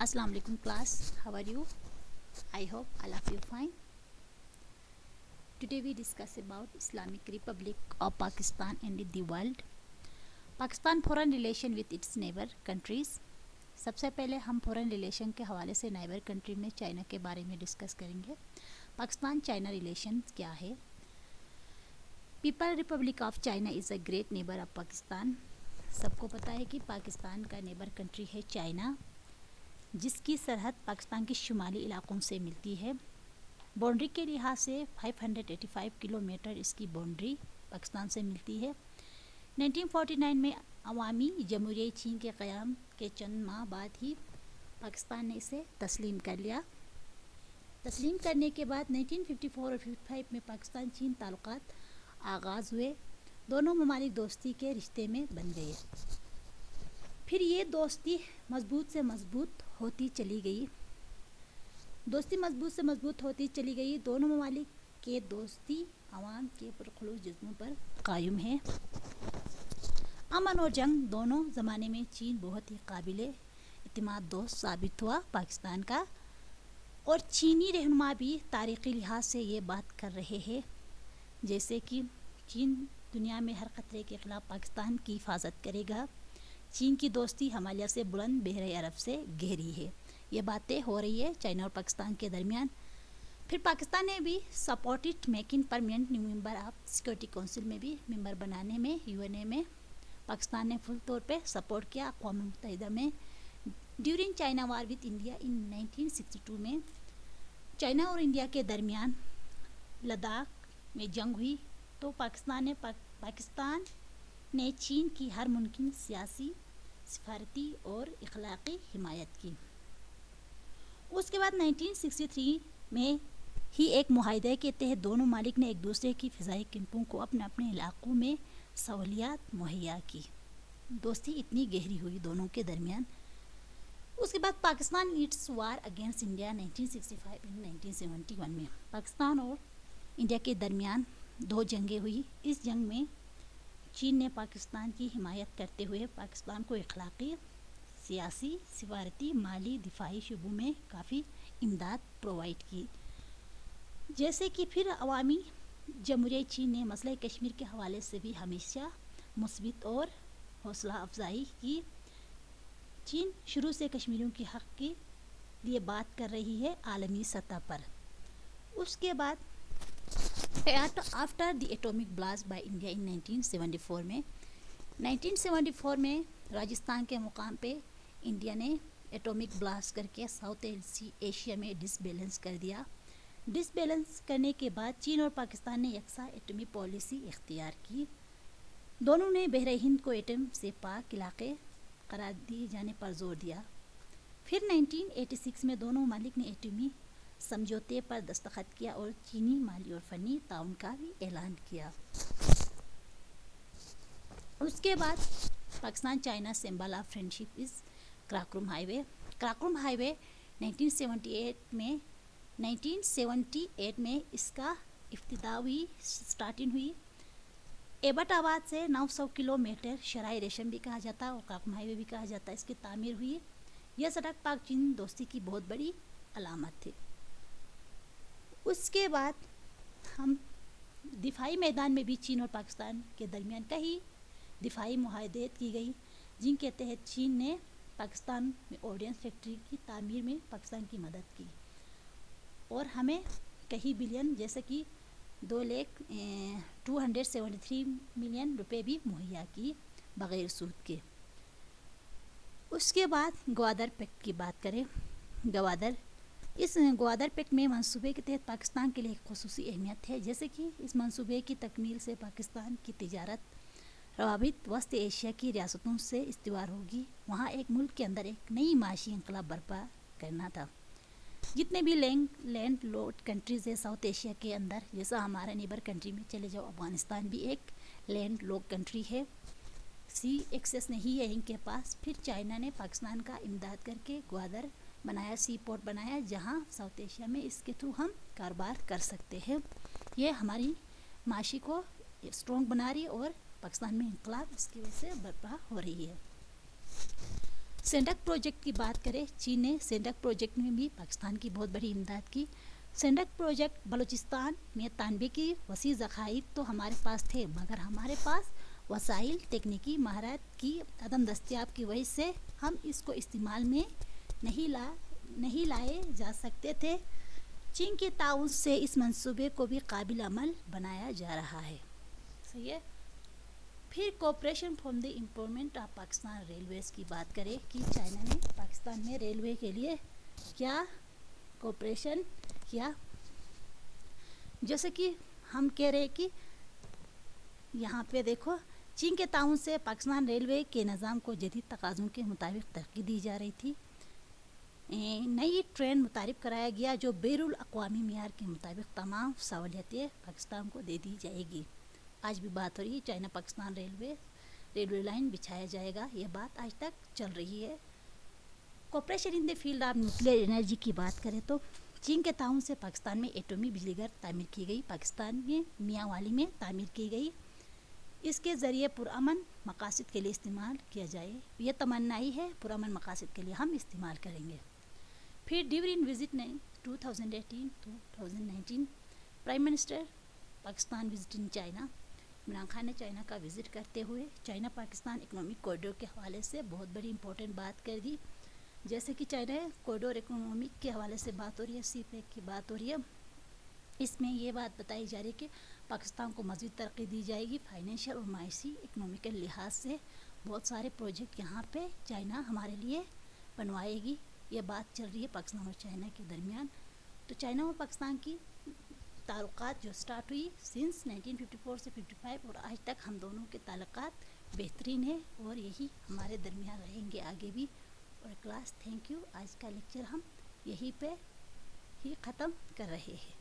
Assalamu alaikum class, how are you? I hope all of you fine. Today we discuss about Islamic Republic of Pakistan and the world. Pakistan foreign relation with its neighbor countries. सबसे पहले हम foreign relation के हवाले से neighbour country में China के बारे में डिस्कस करेंगे. पाकिस्तान चाइना रिलेशन क्या है? People Republic of China is a great neighbour of Pakistan. सबको पता है कि पाकिस्तान का नेबर कंट्री है चाइना, जिसकी सरहद पाकिस्तान के शुमाली इलाकों से मिलती है. बाउंड्री के लिहाज से 585 किलोमीटर इसकी बाउंड्री पाकिस्तान से मिलती है. 1949 में अवामी जमहूरिया चीन के क़याम के चंद माह बाद ही पाकिस्तान ने इसे तस्लीम कर लिया. तस्लीम करने के बाद 1954 और 55 में पाकिस्तान चीन ताल्लुकात आगाज़ हुए. दोनों ममालिक दोस्ती के रिश्ते में बन गए. फिर ये दोस्ती मजबूत से मजबूत होती चली गई. दोनों ममालिक के दोस्ती अवाम के पुरखलूस जज्बों पर कायम है. अमन और जंग दोनों ज़माने में चीन बहुत ही काबिल इत्मीनान दोस्त साबित हुआ पाकिस्तान का, और चीनी रहनुमा भी तारीख़ी लिहाज से ये बात कर रहे हैं जैसे कि चीन दुनिया में हर ख़तरे के ख़िलाफ़ पाकिस्तान की हिफाजत करेगा. चीन की दोस्ती हिमालय से बुलंद बहरे अरब से गहरी है. ये बातें हो रही है चाइना और पाकिस्तान के दरमियान. फिर पाकिस्तान ने भी supported making permanent member of security council में भी मेंबर बनाने में यूएनए में पाकिस्तान ने फुल तौर पे सपोर्ट किया. अक़वाम मुत्तहिदा में during China war with India in 1962 में चाइना और इंडिया के दरमियान लद्दाख में जंग हुई तो पाकिस्तान ने चीन की हर मुमकिन सियासी, सफारती और इखलाकी हिमायत की. उसके बाद 1963 में ही एक मुआहदे के तहत दोनों मालिक ने एक दूसरे की फ़िज़ाई कैंपों को अपने अपने इलाक़ों में सहूलियात मुहैया की. दोस्ती इतनी गहरी हुई दोनों के दरमियान. उसके बाद Pakistan it's war against India 1965 and 1971 में पाकिस्तान और इंडिया के दरमियान दो जंगें हुई. इस जंग में चीन ने पाकिस्तान की हिमायत करते हुए पाकिस्तान को इखलाकी, सियासी, सफारती, माली, दिफाई शोबों में काफ़ी इमदाद प्रोवाइड की. जैसे कि फिर अवामी जमहूरिया चीन ने मसले कश्मीर के हवाले से भी हमेशा मुस्बित और हौसला अफजाई की. चीन शुरू से कश्मीरियों के हक़ के लिए बात कर रही है आलमी सतह पर. उसके बाद after the atomic blast by India in 1974 में राजस्थान के मुकाम पे इंडिया ने एटॉमिक ब्लास्ट करके साउथ एशिया में डिसबैलेंस कर दिया. डिसबैलेंस करने के बाद चीन और पाकिस्तान ने यकसा एटमी पॉलिसी इख्तियार की. दोनों ने बहरे हिंद को एटम से पाक इलाके करार दिए जाने पर जोर दिया. फिर 1986 में दोनों ममालिक ने एटमी समझौते पर दस्तखत किया और चीनी माली और फ़नी ताउन का भी ऐलान किया. उसके बाद Pakistan China symbol of friendship is Karakoram highway. Karakoram highway 1978 में इसका इफ्तिताह हुई, स्टार्टिंग हुई. एबटाबाद से 900 किलोमीटर शराय रेशम भी कहा जाता है और कराकोरम हाईवे भी कहा जाता है. इसकी तामीर हुई. यह सड़क पाक चीन दोस्ती की बहुत बड़ी अलामत थी. उसके बाद हम दिफाई मैदान में भी चीन और पाकिस्तान के दरमियान कई दिफाई मुआहदे की गई, जिनके तहत चीन ने पाकिस्तान में ऑर्डिनेंस फैक्ट्री की तामीर में पाकिस्तान की मदद की और हमें कई बिलियन जैसे कि 273 मिलियन रुपए भी मुहैया की बग़ैर सूद के. उसके बाद ग्वादर पैक्ट की बात करें. इस ग्वादर पैक्ट में मंसूबे के तहत पाकिस्तान के लिए एक ख़ुसूसी अहमियत है. जैसे कि इस मंसूबे की तकमील से पाकिस्तान की तिजारत रवाबित वस्त एशिया की रियासतों से इस्तिवार होगी. वहाँ एक मुल्क के अंदर एक नई माशी इंकलाब बर्पा करना था. जितने भी लैंड लॉर्ड कंट्रीज़ है साउथ एशिया के अंदर, जैसा हमारे नेबर कंट्री में चले जाओ, अफ़गानिस्तान भी एक लैंड लॉर्ड कंट्री है, सी एक्सेस नहीं है इनके पास. फिर चाइना ने पाकिस्तान का इमदाद करके ग्वादर बनाया, सी पोर्ट बनाया, जहाँ साउथ एशिया में इसके थ्रू हम कारोबार कर सकते हैं. ये हमारी माशी को स्ट्रॉन्ग बना रही है और पाकिस्तान में इंकलाब इसकी वजह से बर्पा हो रही है. सेंडक प्रोजेक्ट की बात करें, चीन ने सेंडक प्रोजेक्ट में भी पाकिस्तान की बहुत बड़ी इमदाद की। सेंडक प्रोजेक्ट बलूचिस्तान में तानबे की वसी ज़खायर तो हमारे पास थे, मगर हमारे पास वसाइल तकनीकी महारत की अदम दस्तियाब की वजह से हम इसको इस्तेमाल में नहीं लाए जा सकते थे। चीन के ताउन से इस मंसूबे को भी काबिल अमल बनाया जा रहा है। सही है। फिर cooperation from the improvement of Pakistan Railways की बात करें कि चाइना ने पाकिस्तान में रेलवे के लिए क्या कोऑपरेशन किया। जैसे कि हम कह रहे हैं कि यहाँ पे देखो, चीन के ताउन से पाकिस्तान रेलवे के निज़ाम को जदीद तकाज़ों के मुताबिक तरक्की दी जा रही थी। नई ट्रेन मुतारिफ कराया गया जो बैरुल अक़वामी मियार के मुताबिक तमाम सहूलियतें पाकिस्तान को दे दी जाएगी। आज भी बात हो रही है चाइना पाकिस्तान रेलवे लाइन बिछाया जाएगा, ये बात आज तक चल रही है। Cooperation in the field of nuclear energy की बात करें तो चीन के ताउन से पाकिस्तान में एटमी बिजली घर तामीर की गई, पाकिस्तान में मियांवाली में तामीर की गई। इसके ज़रिए पुरअमन मकासद के लिए इस्तेमाल किया जाए, यह तमन्नाई है, पुरअमन मकासद के लिए हम इस्तेमाल करेंगे। फिर during visit 2018-2019 prime minister Pakistan visiting China, Imran Khan ने चाइना का विज़िट करते हुए चाइना पाकिस्तान इकोनॉमिक कॉरिडोर के हवाले से बहुत बड़ी इंपॉर्टेंट बात कर दी। जैसे कि चाइना कॉरिडोर इकोनॉमिक के हवाले से बात हो रही है, CPEC की बात हो रही है। इसमें ये बात बताई जा रही है कि पाकिस्तान को मज़ीद तरक्की दी जाएगी फाइनेंशियल और माशी इकोनॉमिकल लिहाज से। बहुत सारे प्रोजेक्ट यहाँ पे चाइना हमारे लिए बनवाएगी, ये बात चल रही है पाकिस्तान और चाइना के दरमियान। तो चाइना और पाकिस्तान की ताल्लुकात जो स्टार्ट हुई सिंस 1954 से 55 और आज तक हम दोनों के ताल्लुकात बेहतरीन है और यही हमारे दरमियान रहेंगे आगे भी। और क्लास थैंक यू, आज का लेक्चर हम यहीं पे ही ख़त्म कर रहे हैं।